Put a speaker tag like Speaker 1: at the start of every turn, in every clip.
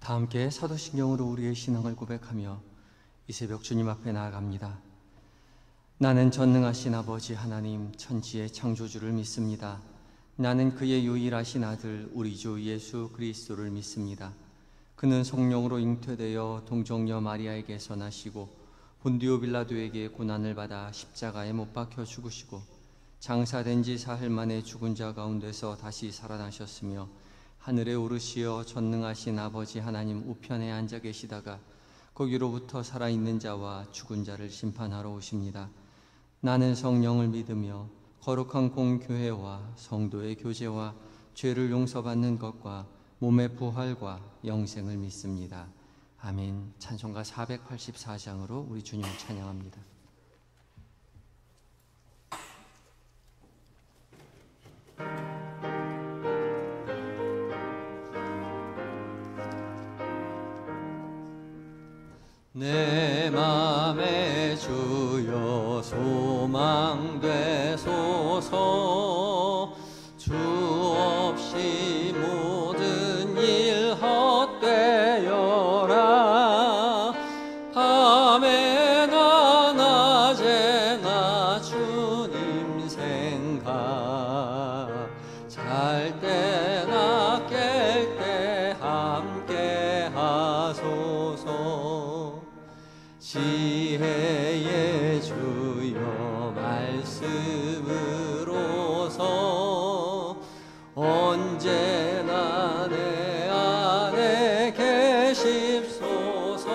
Speaker 1: 다 함께 사도신경으로 우리의 신앙을 고백하며 이 새벽 주님 앞에 나아갑니다. 나는 전능하신 아버지 하나님 천지의 창조주를 믿습니다. 나는 그의 유일하신 아들 우리 주 예수 그리스도를 믿습니다. 그는 성령으로 잉태되어 동정녀 마리아에게서 나시고 본디오 빌라도에게 고난을 받아 십자가에 못 박혀 죽으시고 장사된 지 사흘 만에 죽은 자 가운데서 다시 살아나셨으며 하늘에 오르시어 전능하신 아버지 하나님 우편에 앉아 계시다가 거기로부터 살아있는 자와 죽은 자를 심판하러 오십니다. 나는 성령을 믿으며 거룩한 공교회와 성도의 교제와 죄를 용서받는 것과 몸의 부활과 영생을 믿습니다. 아멘. 찬송가 484장으로 우리 주님을 찬양합니다. 내 맘에 주여 소망 되소서. 주 없이 모든 일 헛되어라. 밤에나 낮에나 주님 생각, 잘 때나 깰 때 함께 하소서. 지혜의 주여 말씀으로서 언제나 내 안에 계십소서.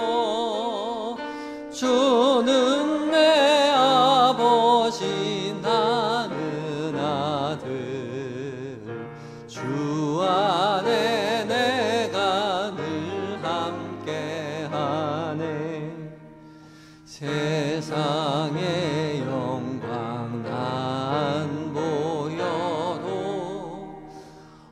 Speaker 1: 주는 내 아버지 나는 아들, 주 안에 내가 늘 함께하네. 세상의 영광 난 보여도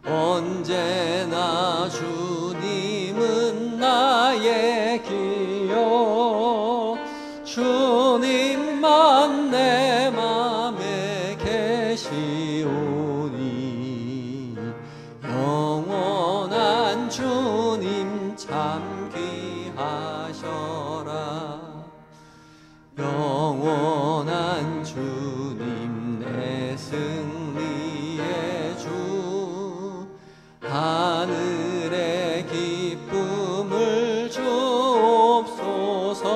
Speaker 1: 언제나 주님은 나의 기여. 주님만 내 맘에 계시오니 영원한 주님 참 귀하셔라. 영원한 주님 내 승리의 주, 하늘의 기쁨을 주옵소서.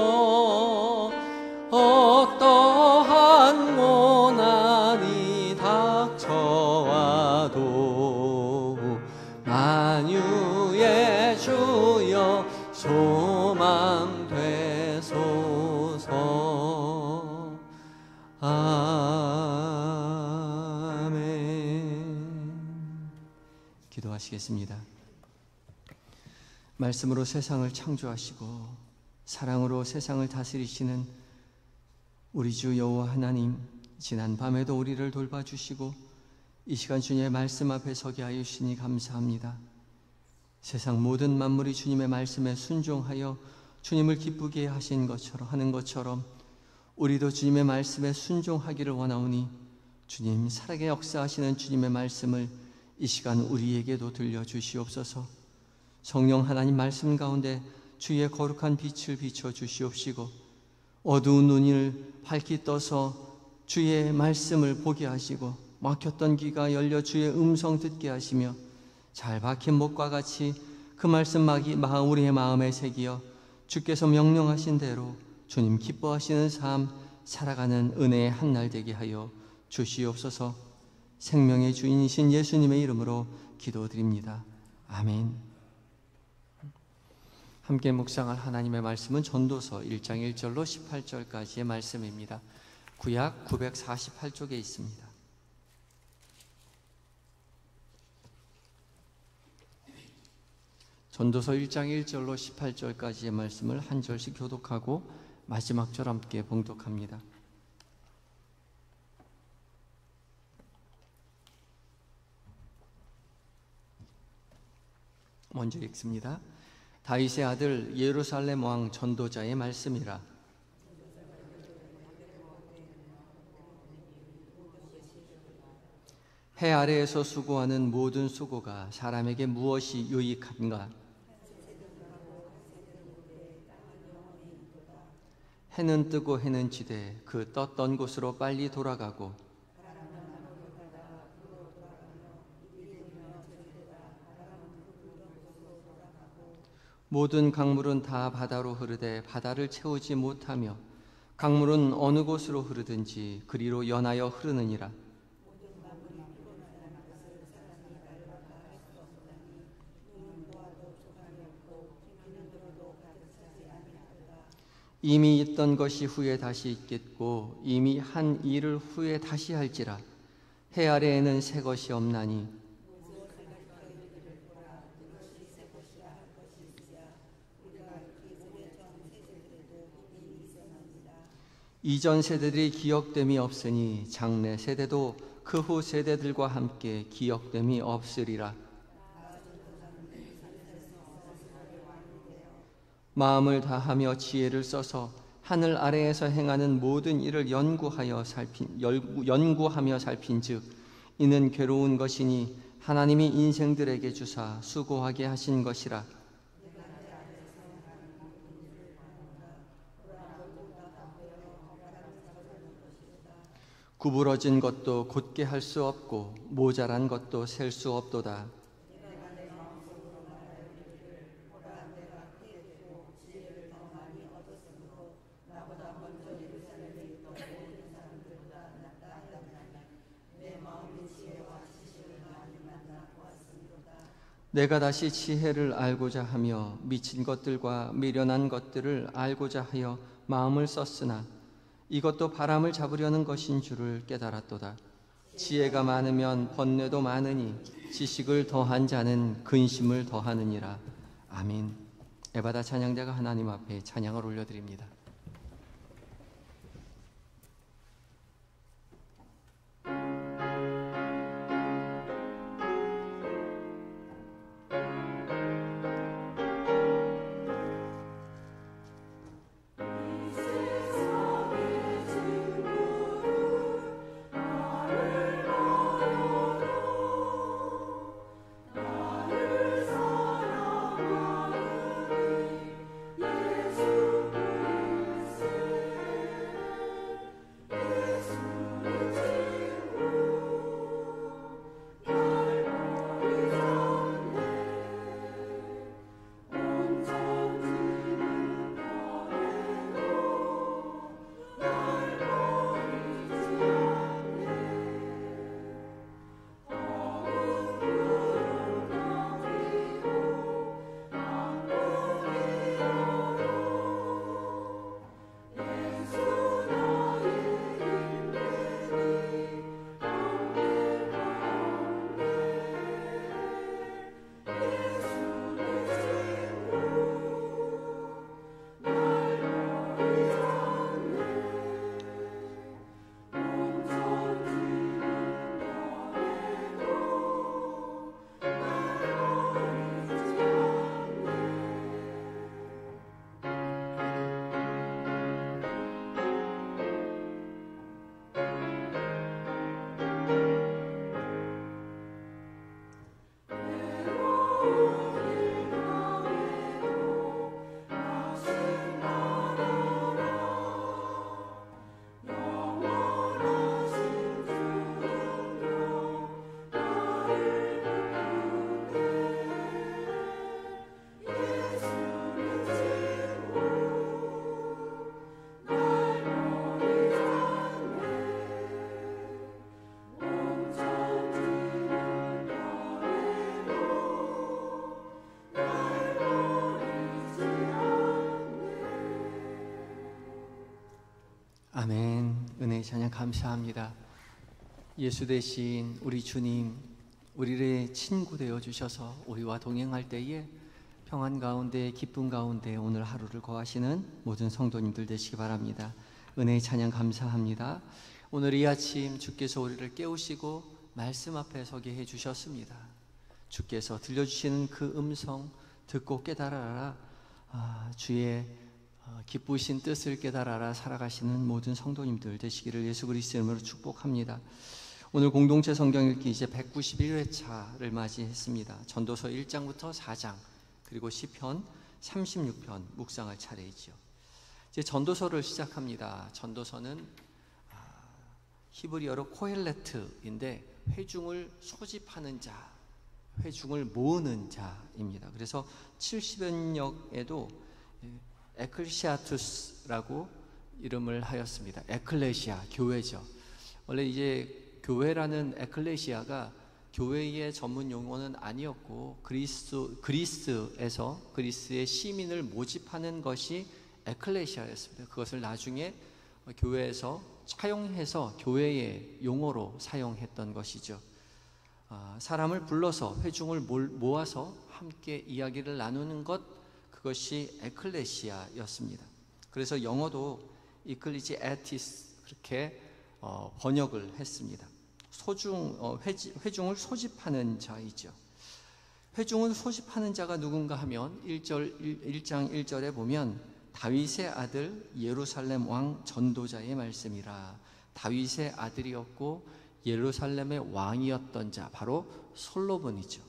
Speaker 1: 어떠한 고난이 닥쳐와도 만유의 주여 소망 되소서. 아멘. 기도하시겠습니다. 말씀으로 세상을 창조하시고 사랑으로 세상을 다스리시는 우리 주 여호와 하나님, 지난 밤에도 우리를 돌봐주시고 이 시간 주님의 말씀 앞에 서게 하여 주시니 감사합니다. 세상 모든 만물이 주님의 말씀에 순종하여 주님을 기쁘게 하는 것처럼 우리도 주님의 말씀에 순종하기를 원하오니 주님 살아계 역사하시는 주님의 말씀을 이 시간 우리에게도 들려주시옵소서. 성령 하나님 말씀 가운데 주의 거룩한 빛을 비춰주시옵시고 어두운 눈을 밝히 떠서 주의 말씀을 보게 하시고 막혔던 귀가 열려 주의 음성 듣게 하시며 잘 박힌 목과 같이 그 말씀 우리의 마음에 새기어 주께서 명령하신 대로 주님 기뻐하시는 삶 살아가는 은혜의 한날 되게 하여 주시옵소서. 생명의 주인이신 예수님의 이름으로 기도드립니다. 아멘. 함께 묵상할 하나님의 말씀은 전도서 1장 1절로 18절까지의 말씀입니다. 구약 948쪽에 있습니다. 전도서 1장 1절로 18절까지의 말씀을 한 절씩 교독하고 마지막 절 함께 봉독합니다. 먼저 읽습니다. 다윗의 아들 예루살렘 왕 전도자의 말씀이라. 해 아래에서 수고하는 모든 수고가 사람에게 무엇이 유익한가? 해는 뜨고 해는 지되 그 떴던 곳으로 빨리 돌아가고 모든 강물은 다 바다로 흐르되 바다를 채우지 못하며 강물은 어느 곳으로 흐르든지 그리로 연하여 흐르느니라. 이미 있던 것이 후에 다시 있겠고 이미 한 일을 후에 다시 할지라. 해 아래에는 새 것이 없나니 이전 세대들이 기억됨이 없으니 장래 세대도 그 후 세대들과 함께 기억됨이 없으리라. 마음을 다하며 지혜를 써서 하늘 아래에서 행하는 모든 일을 연구하며 살핀즉 이는 괴로운 것이니 하나님이 인생들에게 주사 수고하게 하신 것이라. 구부러진 것도 곧게 할 수 없고 모자란 것도 셀 수 없도다. 내가 다시 지혜를 알고자 하며 미친 것들과 미련한 것들을 알고자 하여 마음을 썼으나 이것도 바람을 잡으려는 것인 줄을 깨달았도다. 지혜가 많으면 번뇌도 많으니 지식을 더한 자는 근심을 더하느니라. 아멘. 에바다 찬양대가 하나님 앞에 찬양을 올려드립니다. 아멘. 은혜의 찬양 감사합니다. 예수 대신 우리 주님, 우리의 친구 되어 주셔서 우리와 동행할 때에 평안 가운데 기쁨 가운데 오늘 하루를 거하시는 모든 성도님들 되시기 바랍니다. 은혜의 찬양 감사합니다. 오늘 이 아침 주께서 우리를 깨우시고 말씀 앞에 서게 해주셨습니다. 주께서 들려주시는 그 음성 듣고 깨달아라. 주의 기쁘신 뜻을 깨달아라 살아가시는 모든 성도님들 되시기를 예수 그리스도의 이름으로 축복합니다. 오늘 공동체 성경 읽기 이제 191회차를 맞이했습니다. 전도서 1장부터 4장 그리고 시편 36편 묵상할 차례이지요. 이제 전도서를 시작합니다. 전도서는 히브리어로 코헬레트인데 회중을 소집하는 자, 회중을 모으는 자입니다. 그래서 70연역에도 에클시아투스라고 이름을 하였습니다. 에클레시아, 교회죠. 원래 이제 교회라는 에클레시아가 교회의 전문 용어는 아니었고 그리스에서 그리스의 시민을 모집하는 것이 에클레시아였습니다. 그것을 나중에 교회에서 차용해서 교회의 용어로 사용했던 것이죠. 사람을 불러서 회중을 모아서 함께 이야기를 나누는 것, 그것이 에클레시아였습니다. 그래서 영어도 이클리지에티스 그렇게 번역을 했습니다. 회중을 소집하는 자이죠. 회중을 소집하는 자가 누군가 하면 1장 1절에 보면 다윗의 아들 예루살렘 왕 전도자의 말씀이라. 다윗의 아들이었고 예루살렘의 왕이었던 자, 바로 솔로몬이죠.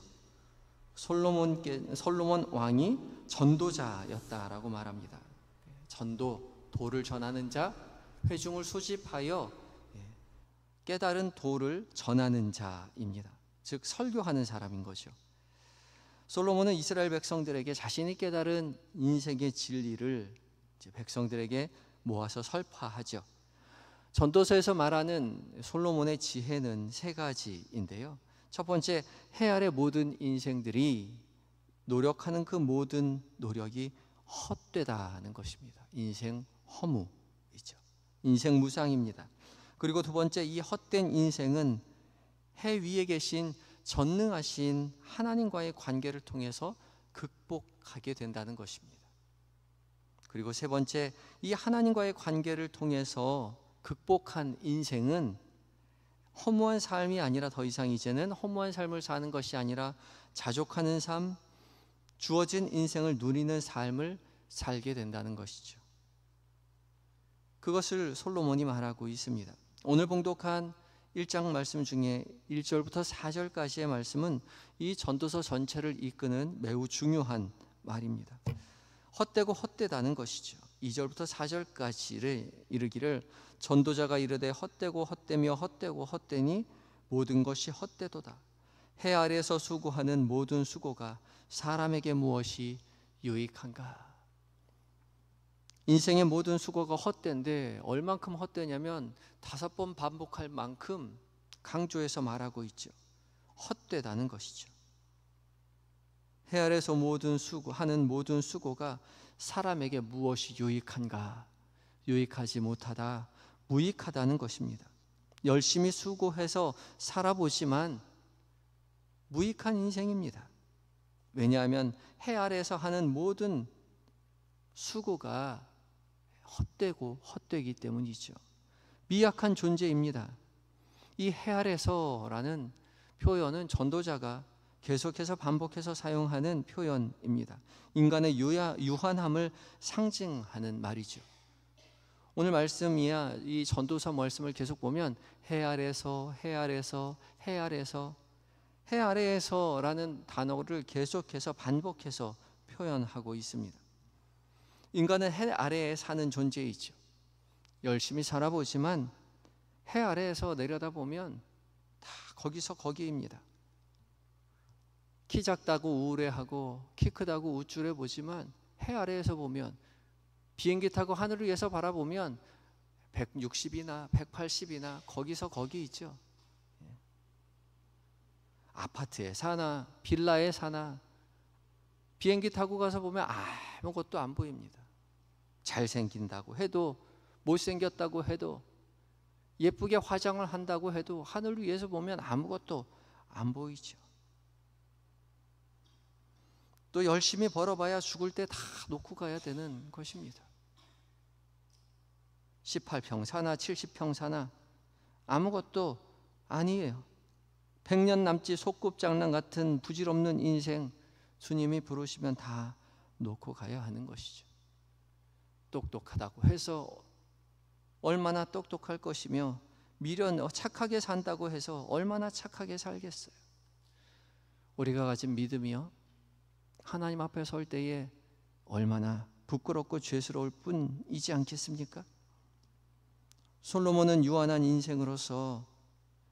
Speaker 1: 솔로몬 왕이 전도자였다라고 말합니다. 도를 전하는 자, 회중을 소집하여 깨달은 도를 전하는 자입니다. 즉 설교하는 사람인 거죠. 솔로몬은 이스라엘 백성들에게 자신이 깨달은 인생의 진리를 백성들에게 모아서 설파하죠. 전도서에서 말하는 솔로몬의 지혜는 세 가지인데요. 첫 번째, 해 아래 모든 인생들이 노력하는 그 모든 노력이 헛되다는 것입니다. 인생 허무이죠. 인생 무상입니다. 그리고 두 번째, 이 헛된 인생은 해 위에 계신 전능하신 하나님과의 관계를 통해서 극복하게 된다는 것입니다. 그리고 세 번째, 이 하나님과의 관계를 통해서 극복한 인생은 허무한 삶이 아니라 더 이상 이제는 허무한 삶을 사는 것이 아니라 자족하는 삶, 주어진 인생을 누리는 삶을 살게 된다는 것이죠. 그것을 솔로몬이 말하고 있습니다. 오늘 봉독한 1장 말씀 중에 1절부터 4절까지의 말씀은 이 전도서 전체를 이끄는 매우 중요한 말입니다. 헛되고 헛되다는 것이죠. 2절부터 4절까지를 이르기를 전도자가 이르되 헛되고 헛되며 헛되고 헛되니 모든 것이 헛되도다. 해 아래에서 수고하는 모든 수고가 사람에게 무엇이 유익한가. 인생의 모든 수고가 헛된데 얼만큼 헛되냐면 5번 반복할 만큼 강조해서 말하고 있죠. 헛되다는 것이죠. 해 아래에서 하는 모든 수고가 사람에게 무엇이 유익한가? 유익하지 못하다, 무익하다는 것입니다. 열심히 수고해서 살아보지만 무익한 인생입니다. 왜냐하면 해 아래에서 하는 모든 수고가 헛되고 헛되기 때문이죠. 미약한 존재입니다. 이 해 아래서라는 표현은 전도자가 계속해서 반복해서 사용하는 표현입니다. 인간의 유한함을 상징하는 말이죠. 오늘 말씀이야 이 전도서 말씀을 계속 보면 해 아래서, 해 아래서, 해 아래서, 해 아래에서라는 단어를 계속해서 반복해서 표현하고 있습니다. 인간은 해 아래에 사는 존재이죠. 열심히 살아보지만 해 아래에서 내려다보면 다 거기서 거기입니다. 키 작다고 우울해하고 키 크다고 우쭐해 보지만 해 아래에서 보면 비행기 타고 하늘을 위해서 바라보면 160이나 180이나 거기서 거기 있죠. 아파트에 사나 빌라에 사나 비행기 타고 가서 보면 아무것도 안 보입니다. 잘생긴다고 해도 못생겼다고 해도 예쁘게 화장을 한다고 해도 하늘 위에서 보면 아무것도 안 보이죠. 또 열심히 벌어봐야 죽을 때 다 놓고 가야 되는 것입니다. 18평 사나 70평 사나 아무것도 아니에요. 100년 남지 소꿉장난 같은 부질없는 인생 주님이 부르시면 다 놓고 가야 하는 것이죠. 똑똑하다고 해서 얼마나 똑똑할 것이며 미련 착하게 산다고 해서 얼마나 착하게 살겠어요. 우리가 가진 믿음이요 하나님 앞에 설 때에 얼마나 부끄럽고 죄스러울 뿐이지 않겠습니까? 솔로몬은 유한한 인생으로서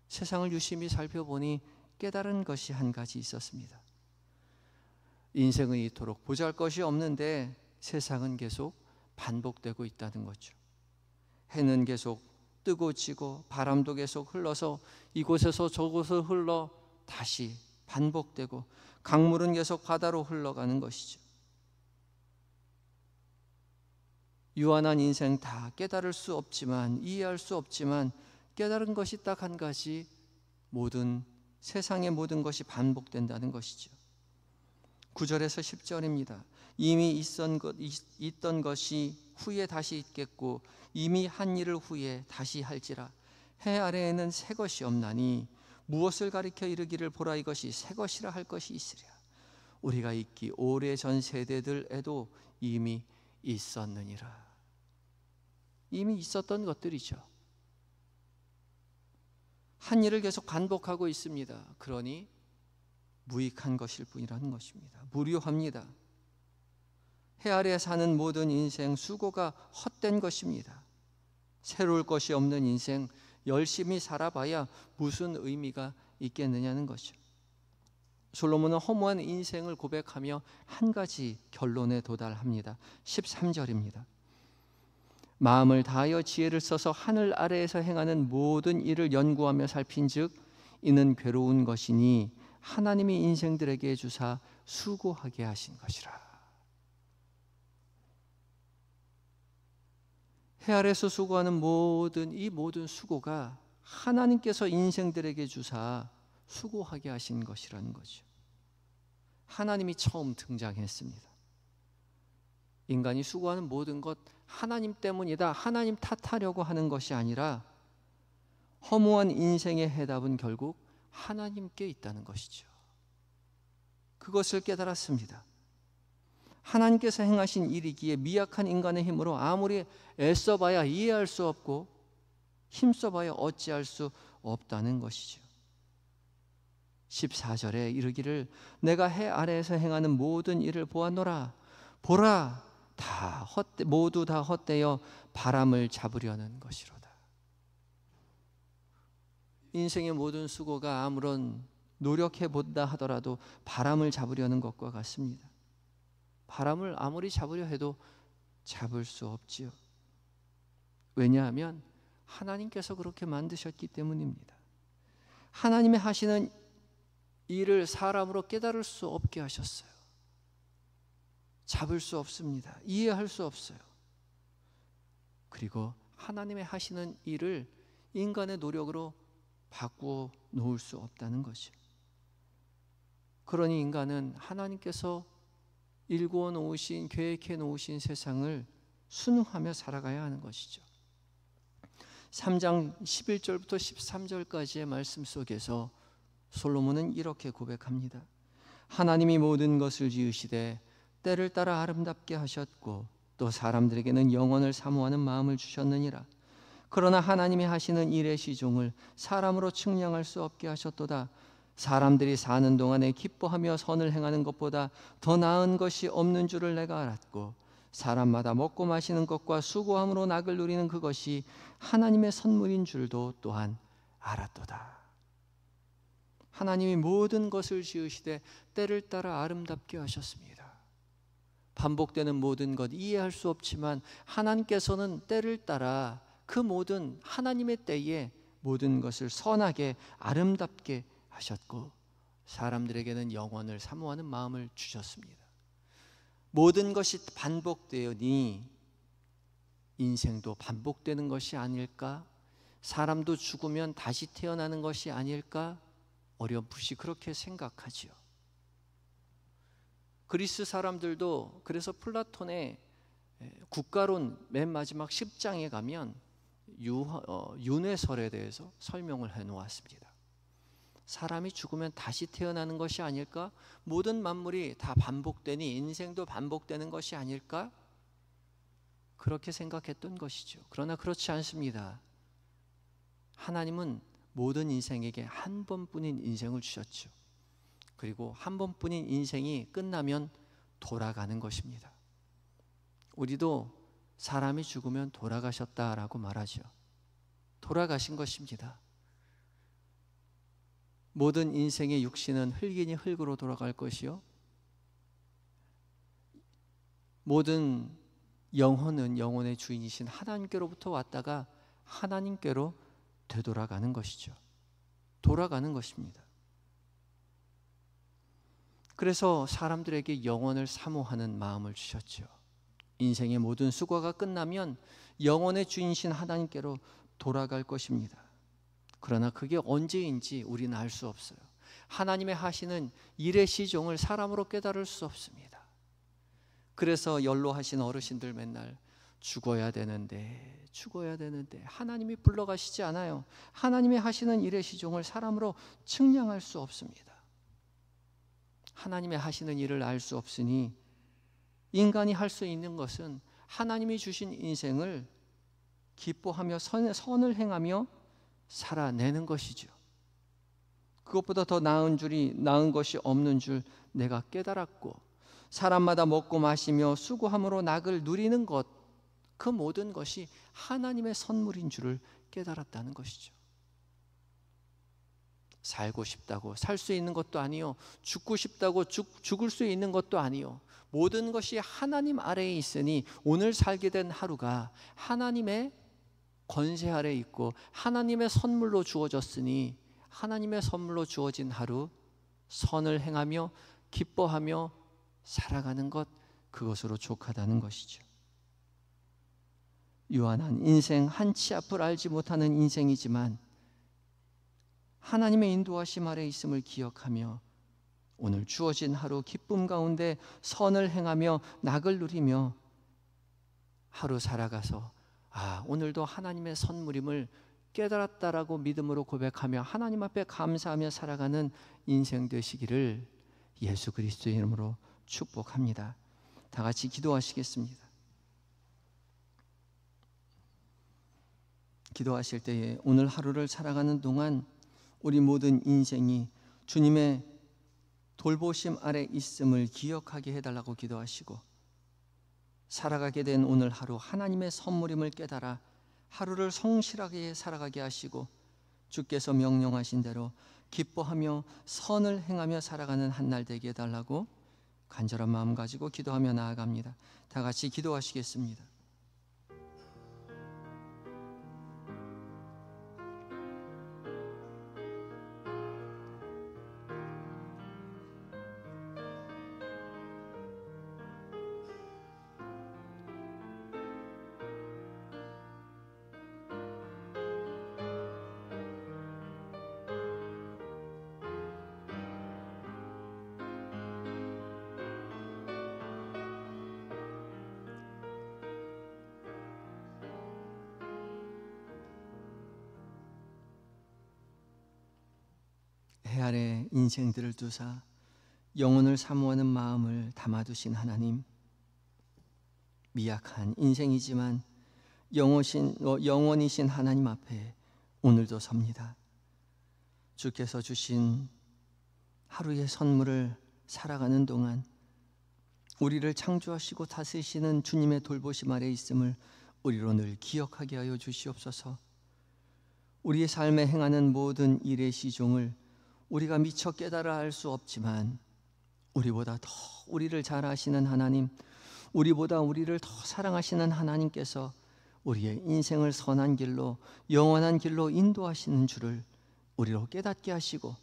Speaker 1: 세상을 유심히 살펴보니 깨달은 것이 한 가지 있었습니다. 인생은 이토록 보잘것이 없는데 세상은 계속 반복되고 있다는 거죠. 해는 계속 뜨고 지고 바람도 계속 흘러서 이곳에서 저곳을 흘러 다시 반복되고 강물은 계속 바다로 흘러가는 것이죠. 유한한 인생 다 깨달을 수 없지만, 이해할 수 없지만 깨달은 것이 딱 한 가지, 세상의 모든 것이 반복된다는 것이죠. 9절에서 10절입니다. 이미 있던 것이 후에 다시 있겠고 이미 한 일을 후에 다시 할지라. 해 아래에는 새 것이 없나니 무엇을 가리켜 이르기를 보라 이것이 새 것이라 할 것이 있으랴. 우리가 있기 오래전 세대들에도 이미 있었느니라. 이미 있었던 것들이죠. 한 일을 계속 반복하고 있습니다. 그러니 무익한 것일 뿐이라는 것입니다. 무료합니다. 해 아래 사는 모든 인생 수고가 헛된 것입니다. 새로울 것이 없는 인생 열심히 살아봐야 무슨 의미가 있겠느냐는 것이죠. 솔로몬은 허무한 인생을 고백하며 한 가지 결론에 도달합니다. 13절입니다. 마음을 다하여 지혜를 써서 하늘 아래에서 행하는 모든 일을 연구하며 살핀즉 이는 괴로운 것이니 하나님이 인생들에게 주사 수고하게 하신 것이라. 해 아래에서 수고하는 모든 수고가 하나님께서 인생들에게 주사 수고하게 하신 것이라는 거죠. 하나님이 처음 등장했습니다. 인간이 수고하는 모든 것 하나님 때문이다, 하나님 탓하려고 하는 것이 아니라 허무한 인생의 해답은 결국 하나님께 있다는 것이죠. 그것을 깨달았습니다. 하나님께서 행하신 일이기에 미약한 인간의 힘으로 아무리 애써봐야 이해할 수 없고 힘써봐야 어찌할 수 없다는 것이죠. 14절에 이르기를 내가 해 아래에서 행하는 모든 일을 보았노라. 보라, 모두 다 헛되어 바람을 잡으려는 것이로다. 인생의 모든 수고가 아무런 노력해 본다 하더라도 바람을 잡으려는 것과 같습니다. 바람을 아무리 잡으려 해도 잡을 수 없지요. 왜냐하면 하나님께서 그렇게 만드셨기 때문입니다. 하나님의 하시는 일을 사람으로 깨달을 수 없게 하셨어요. 잡을 수 없습니다. 이해할 수 없어요. 그리고 하나님의 하시는 일을 인간의 노력으로 바꾸어 놓을 수 없다는 거죠. 그러니 인간은 하나님께서 일구어 놓으신, 계획해 놓으신 세상을 순응하며 살아가야 하는 것이죠. 3장 11절부터 13절까지의 말씀 속에서 솔로몬은 이렇게 고백합니다. 하나님이 모든 것을 지으시되 때를 따라 아름답게 하셨고 또 사람들에게는 영원을 사모하는 마음을 주셨느니라. 그러나 하나님이 하시는 일의 시종을 사람으로 측량할 수 없게 하셨도다. 사람들이 사는 동안에 기뻐하며 선을 행하는 것보다 더 나은 것이 없는 줄을 내가 알았고 사람마다 먹고 마시는 것과 수고함으로 낙을 누리는 그것이 하나님의 선물인 줄도 또한 알았도다. 하나님이 모든 것을 지으시되 때를 따라 아름답게 하셨습니다. 반복되는 모든 것 이해할 수 없지만 하나님께서는 때를 따라 그 모든 하나님의 때에 모든 것을 선하게 아름답게 하셨고 사람들에게는 영원을 사모하는 마음을 주셨습니다. 모든 것이 반복되니 인생도 반복되는 것이 아닐까? 사람도 죽으면 다시 태어나는 것이 아닐까? 어렴풋이 그렇게 생각하지요. 그리스 사람들도 그래서 플라톤의 국가론 맨 마지막 10장에 가면 윤회설에 대해서 설명을 해놓았습니다. 사람이 죽으면 다시 태어나는 것이 아닐까? 모든 만물이 다 반복되니 인생도 반복되는 것이 아닐까? 그렇게 생각했던 것이죠. 그러나 그렇지 않습니다. 하나님은 모든 인생에게 한 번뿐인 인생을 주셨죠. 그리고 한 번뿐인 인생이 끝나면 돌아가는 것입니다. 우리도 사람이 죽으면 돌아가셨다라고 말하죠. 돌아가신 것입니다. 모든 인생의 육신은 흙이니 흙으로 돌아갈 것이요, 모든 영혼은 영혼의 주인이신 하나님께로부터 왔다가 하나님께로 되돌아가는 것이죠. 돌아가는 것입니다. 그래서 사람들에게 영원을 사모하는 마음을 주셨죠. 인생의 모든 수고가 끝나면 영원의 주인이신 하나님께로 돌아갈 것입니다. 그러나 그게 언제인지 우리는 알 수 없어요. 하나님의 하시는 일의 시종을 사람으로 깨달을 수 없습니다. 그래서 연로하신 어르신들 맨날 죽어야 되는데 하나님이 불러가시지 않아요. 하나님의 하시는 일의 시종을 사람으로 측량할 수 없습니다. 하나님의 하시는 일을 알 수 없으니 인간이 할 수 있는 것은 하나님이 주신 인생을 기뻐하며 선을 행하며 살아내는 것이죠. 그것보다 더 나은 것이 없는 줄 내가 깨달았고, 사람마다 먹고 마시며 수고함으로 낙을 누리는 것, 그 모든 것이 하나님의 선물인 줄을 깨달았다는 것이죠. 살고 싶다고 살 수 있는 것도 아니요, 죽고 싶다고 죽을 수 있는 것도 아니요, 모든 것이 하나님 아래에 있으니 오늘 살게 된 하루가 하나님의 권세 아래에 있고 하나님의 선물로 주어졌으니 하나님의 선물로 주어진 하루, 선을 행하며 기뻐하며 살아가는 것, 그것으로 족하다는 것이죠. 유한한 인생, 한치 앞을 알지 못하는 인생이지만 하나님의 인도하심 아래 있음을 기억하며 오늘 주어진 하루 기쁨 가운데 선을 행하며 낙을 누리며 하루 살아가서 오늘도 하나님의 선물임을 깨달았다라고 믿음으로 고백하며 하나님 앞에 감사하며 살아가는 인생 되시기를 예수 그리스도의 이름으로 축복합니다. 다 같이 기도하시겠습니다. 기도하실 때에 오늘 하루를 살아가는 동안 우리 모든 인생이 주님의 돌보심 아래 있음을 기억하게 해달라고 기도하시고, 살아가게 된 오늘 하루 하나님의 선물임을 깨달아 하루를 성실하게 살아가게 하시고, 주께서 명령하신 대로 기뻐하며 선을 행하며 살아가는 한 날 되게 해달라고 간절한 마음 가지고 기도하며 나아갑니다. 다 같이 기도하시겠습니다. 해 아래 인생들을 두사 영혼을 사모하는 마음을 담아두신 하나님, 미약한 인생이지만 영원이신 하나님 앞에 오늘도 섭니다. 주께서 주신 하루의 선물을 살아가는 동안 우리를 창조하시고 다스리시는 주님의 돌보심 아래 있음을 우리로 늘 기억하게 하여 주시옵소서. 우리의 삶에 행하는 모든 일의 시종을 우리가 미처 깨달아 알 수 없지만 우리보다 더 우리를 잘 아시는 하나님, 우리보다 우리를 더 사랑하시는 하나님께서 우리의 인생을 선한 길로, 영원한 길로 인도하시는 줄을 우리로 깨닫게 하시고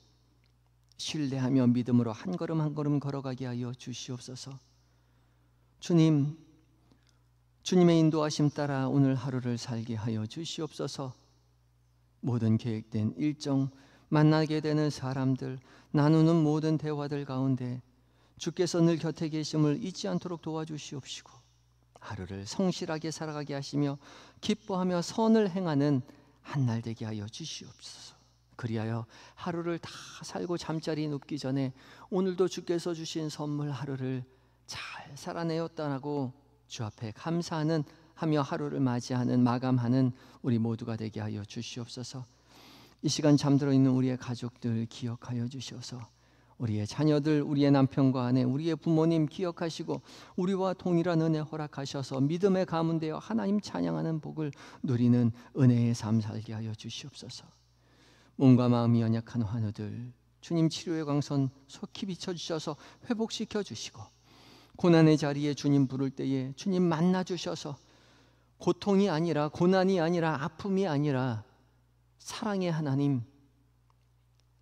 Speaker 1: 신뢰하며 믿음으로 한 걸음 한 걸음 걸어가게 하여 주시옵소서. 주님, 주님의 인도하심 따라 오늘 하루를 살게 하여 주시옵소서. 모든 계획된 일정, 만나게 되는 사람들, 나누는 모든 대화들 가운데 주께서 늘 곁에 계심을 잊지 않도록 도와주시옵시고 하루를 성실하게 살아가게 하시며 기뻐하며 선을 행하는 한 날 되게 하여 주시옵소서. 그리하여 하루를 다 살고 잠자리 눕기 전에 오늘도 주께서 주신 선물 하루를 잘 살아내었다라고 주 앞에 감사하는 하며 하루를 맞이하는, 마감하는 우리 모두가 되게 하여 주시옵소서. 이 시간 잠들어 있는 우리의 가족들 기억하여 주셔서 우리의 자녀들, 우리의 남편과 아내, 우리의 부모님 기억하시고 우리와 동일한 은혜 허락하셔서 믿음의 가문 되어 하나님 찬양하는 복을 누리는 은혜의 삶 살게 하여 주시옵소서. 몸과 마음이 연약한 환우들 주님 치료의 광선 속히 비춰주셔서 회복시켜 주시고, 고난의 자리에 주님 부를 때에 주님 만나 주셔서 고통이 아니라, 고난이 아니라, 아픔이 아니라 사랑의 하나님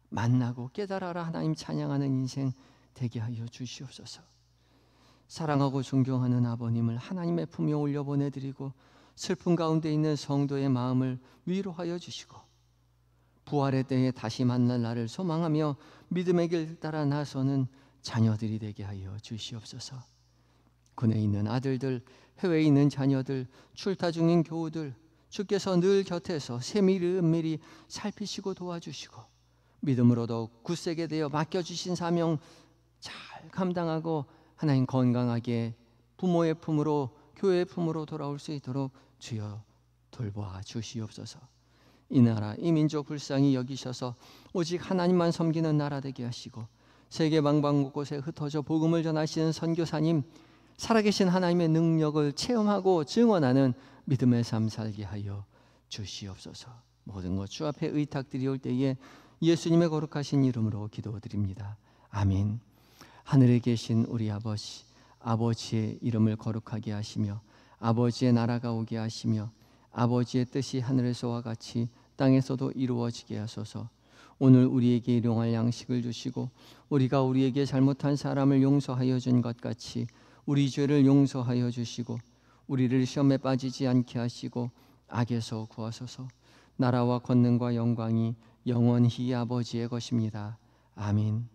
Speaker 1: 만나고 깨달아라 하나님 찬양하는 인생 되게 하여 주시옵소서. 사랑하고 존경하는 아버님을 하나님의 품에 올려보내드리고 슬픔 가운데 있는 성도의 마음을 위로하여 주시고, 부활의 때에 다시 만날 날을 소망하며 믿음의 길 따라 나서는 자녀들이 되게 하여 주시옵소서. 군에 있는 아들들, 해외에 있는 자녀들, 출타 중인 교우들, 주께서 늘 곁에서 세밀히 은밀히 살피시고 도와주시고 믿음으로 더욱 굳세게 되어 맡겨주신 사명 잘 감당하고 하나님 건강하게 부모의 품으로, 교회의 품으로 돌아올 수 있도록 주여 돌보아 주시옵소서. 이 나라, 이 민족 불쌍히 여기셔서 오직 하나님만 섬기는 나라 되게 하시고, 세계 방방 곳곳에 흩어져 복음을 전하시는 선교사님, 살아계신 하나님의 능력을 체험하고 증언하는 믿음의 삶 살게 하여 주시옵소서. 모든 것 주 앞에 의탁드리올 때에 예수님의 거룩하신 이름으로 기도드립니다. 아멘. 하늘에 계신 우리 아버지, 아버지의 이름을 거룩하게 하시며 아버지의 나라가 오게 하시며 아버지의 뜻이 하늘에서와 같이 땅에서도 이루어지게 하소서. 오늘 우리에게 일용할 양식을 주시고 우리가 우리에게 잘못한 사람을 용서하여 준 것 같이 우리 죄를 용서하여 주시고 우리를 시험에 빠지지 않게 하시고 악에서 구하소서. 나라와 권능과 영광이 영원히 아버지의 것입니다. 아멘.